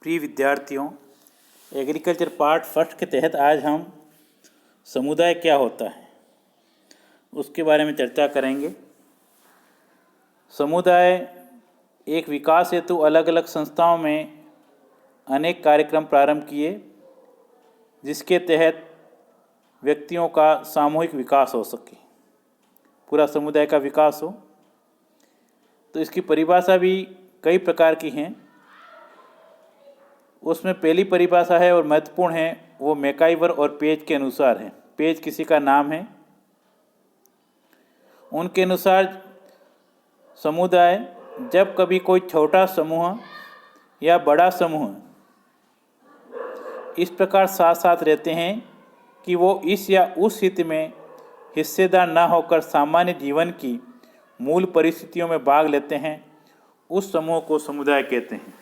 प्रिय विद्यार्थियों, agriculture part first के तहत आज हम समुदाय क्या होता है उसके बारे में चर्चा करेंगे। समुदाय एक विकास हेतु अलग अलग संस्थाओं में अनेक कार्यक्रम प्रारंभ किए, जिसके तहत व्यक्तियों का सामूहिक विकास हो सके, पूरा समुदाय का विकास हो। तो इसकी परिभाषा भी कई प्रकार की हैं। उसमें पहली परिभाषा है और महत्वपूर्ण है, वो मैकाइवर और पेज के अनुसार है। पेज किसी का नाम है। उनके अनुसार समुदाय जब कभी कोई छोटा समूह या बड़ा समूह इस प्रकार साथ साथ रहते हैं कि वो इस या उस हित में हिस्सेदार न होकर सामान्य जीवन की मूल परिस्थितियों में भाग लेते हैं, उस समूह को समुदाय कहते हैं।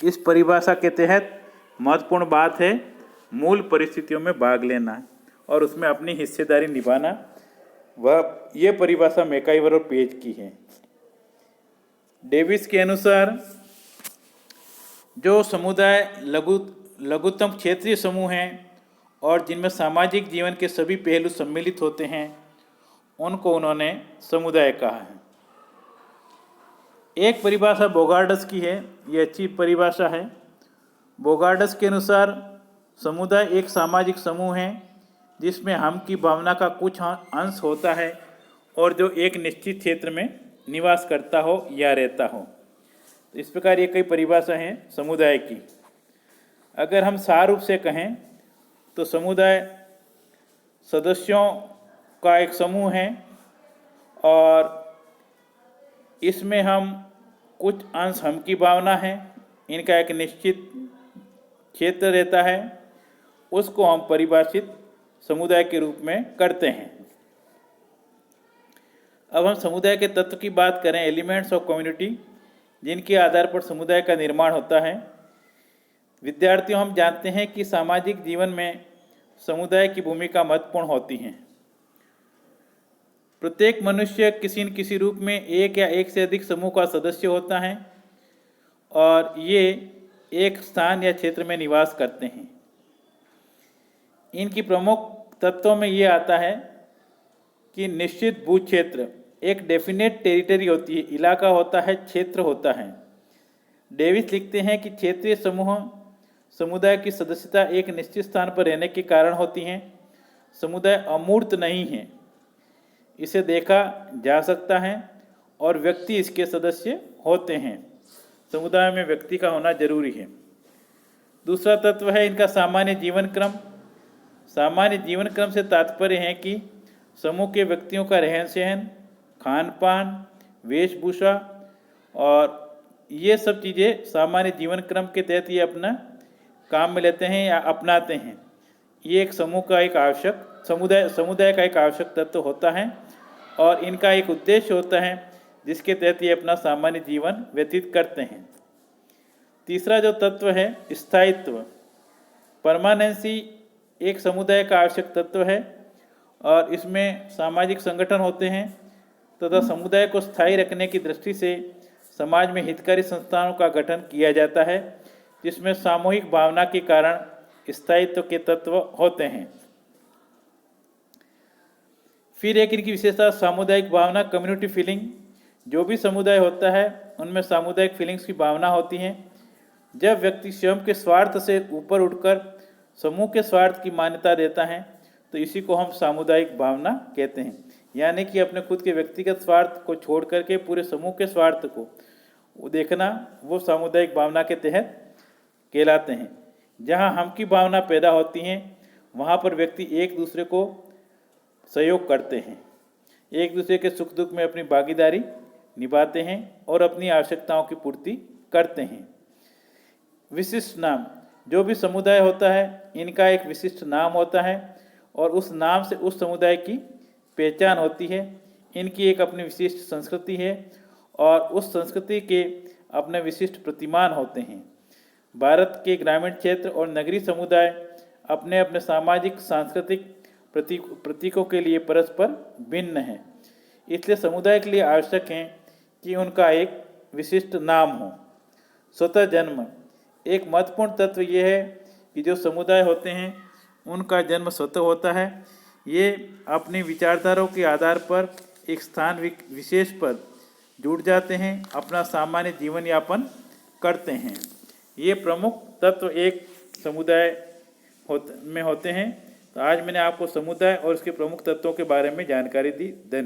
इस परिभाषा के तहत महत्वपूर्ण बात है मूल परिस्थितियों में भाग लेना और उसमें अपनी हिस्सेदारी निभाना। ये परिभाषा मैकाइवर और पेज की है। डेविस के अनुसार जो समुदाय लघुतम क्षेत्रीय समूह हैं और जिनमें सामाजिक जीवन के सभी पहलू सम्मिलित होते हैं, उनको उन्होंने समुदाय कहा है। एक परिभाषा बोगार्डस की है, ये अच्छी परिभाषा है। बोगार्डस के अनुसार समुदाय एक सामाजिक समूह है जिसमें हम की भावना का कुछ अंश होता है और जो एक निश्चित क्षेत्र में निवास करता हो या रहता हो। तो इस प्रकार ये कई परिभाषा हैं समुदाय की। अगर हम सार रूप से कहें तो समुदाय सदस्यों का एक समूह है और इसमें हम कुछ अंश हम की भावना है, इनका एक निश्चित क्षेत्र रहता है, उसको हम परिभाषित समुदाय के रूप में करते हैं। अब हम समुदाय के तत्व की बात करें, एलिमेंट्स ऑफ कम्युनिटी, जिनके आधार पर समुदाय का निर्माण होता है। विद्यार्थियों, हम जानते हैं कि सामाजिक जीवन में समुदाय की भूमिका महत्वपूर्ण होती है। प्रत्येक मनुष्य किसी न किसी रूप में एक या एक से अधिक समूह का सदस्य होता है और ये एक स्थान या क्षेत्र में निवास करते हैं। इनकी प्रमुख तत्वों में ये आता है कि निश्चित भू क्षेत्र, एक डेफिनेट टेरिटरी होती है, इलाका होता है, क्षेत्र होता है। डेविस लिखते हैं कि क्षेत्रीय समूह समुदाय की सदस्यता एक निश्चित स्थान पर रहने के कारण होती हैं। समुदाय अमूर्त नहीं है, इसे देखा जा सकता है और व्यक्ति इसके सदस्य होते हैं। समुदाय में व्यक्ति का होना जरूरी है। दूसरा तत्व है इनका सामान्य जीवन क्रम। सामान्य जीवन क्रम से तात्पर्य है कि समूह के व्यक्तियों का रहन सहन, खान पान, वेशभूषा और ये सब चीज़ें सामान्य जीवन क्रम के तहत ये अपना काम में लेते हैं या अपनाते हैं। ये एक समूह का एक आवश्यक समुदाय का एक आवश्यक तत्व होता है और इनका एक उद्देश्य होता है जिसके तहत ये अपना सामान्य जीवन व्यतीत करते हैं। तीसरा जो तत्व है स्थायित्व, परमानेंसी, एक समुदाय का आवश्यक तत्व है और इसमें सामाजिक संगठन होते हैं तथा समुदाय को स्थायी रखने की दृष्टि से समाज में हितकारी संस्थानों का गठन किया जाता है, जिसमें सामूहिक भावना के कारण स्थायित्व के तत्व होते हैं। फिर एक इनकी विशेषता सामुदायिक भावना, कम्युनिटी फीलिंग। जो भी समुदाय होता है उनमें सामुदायिक फीलिंग्स की भावना होती हैं। जब व्यक्ति स्वयं के स्वार्थ से ऊपर उठकर समूह के स्वार्थ की मान्यता देता है तो इसी को हम सामुदायिक भावना कहते हैं। यानी कि अपने खुद के व्यक्तिगत स्वार्थ को छोड़ करके पूरे समूह के स्वार्थ को देखना, वो सामुदायिक भावना के तहत कहलाते हैं। जहाँ हम की भावना पैदा होती हैं वहाँ पर व्यक्ति एक दूसरे को सहयोग करते हैं, एक दूसरे के सुख दुख में अपनी भागीदारी निभाते हैं और अपनी आवश्यकताओं की पूर्ति करते हैं। विशिष्ट नाम, जो भी समुदाय होता है इनका एक विशिष्ट नाम होता है और उस नाम से उस समुदाय की पहचान होती है। इनकी एक अपनी विशिष्ट संस्कृति है और उस संस्कृति के अपने विशिष्ट प्रतिमान होते हैं। भारत के ग्रामीण क्षेत्र और नगरीय समुदाय अपने अपने सामाजिक सांस्कृतिक प्रतीकों के लिए परस्पर भिन्न हैं। इसलिए समुदाय के लिए आवश्यक है कि उनका एक विशिष्ट नाम हो। स्वतः जन्म, एक महत्वपूर्ण तत्व ये है कि जो समुदाय होते हैं उनका जन्म स्वतः होता है। ये अपनी विचारधाराओं के आधार पर एक स्थान विशेष पर जुड़ जाते हैं, अपना सामान्य जीवन यापन करते हैं। ये प्रमुख तत्व एक समुदाय में होते हैं। तो आज मैंने आपको समुदाय और उसके प्रमुख तत्वों के बारे में जानकारी दी। धन्यवाद।